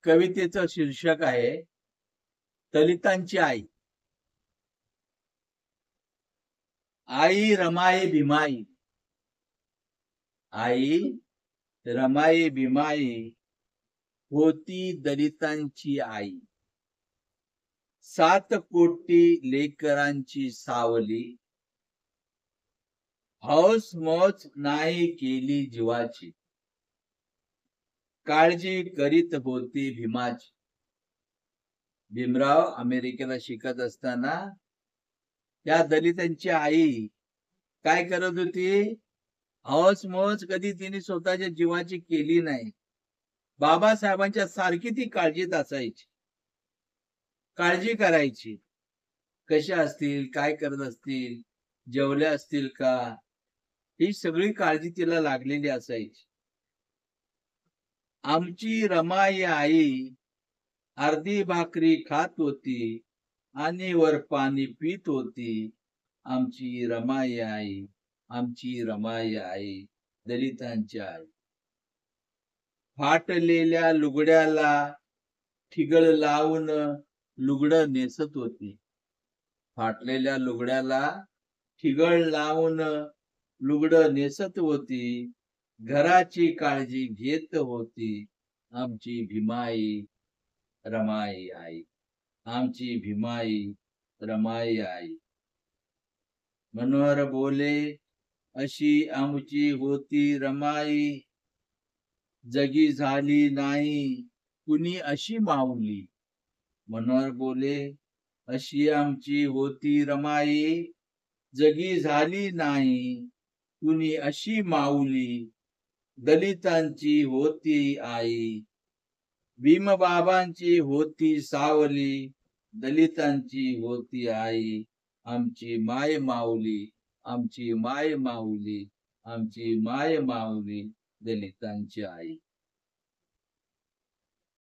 कवितेचं शीर्षक आहे दलितांची आई. आई रमाई भीमाई, आई रमाई भीमाई होती दलितांची आई. 7 कोटी लेकरांची सावली, हौस मौज नाही केली जीवाची. काळजी करीत होती भीमाची. भीमराव अमेरिकेला शिकत असताना त्या दलितांची आई काय करत होती? हौस मौज कधी तिने स्वतःच्या जीवाची केली नाही. बाबासाहेबांच्या सारखी ती काळजीत असायची, काळजी करायची. कशा असतील, काय करत असतील, जेवल्या असतील का, ही सगळी काळजी तिला लागलेली असायची. आमची रमाई आई अर्धी भाकरी खात होती आणि वर पाणी पित होती. आमची रमाई आई, आमची रमाई आई, दलितांची आई. फाटलेल्या लुगड्याला ठिगळ लावून लुगडं नेसत होती. फाटलेल्या लुगड्याला ठिगळ लावून लुगडं नेसत होती. घराची काळजी घेत होती. आमची भीमाई रमाई आई, आमची भीमाई रमाई आई. मनोहर बोले, अशी आमची होती रमाई, जगी झाली नाही कुणी अशी माऊली. मनोहर बोले, अशी आमची होती रमाई, जगी झाली नाही कुणी अशी माऊली. दलितांची होती आई, भीमबाबांची होती सावली. दलितांची होती आई, आमची माय माऊली, आमची माय माऊली, आमची माय माऊली, दलितांची आई.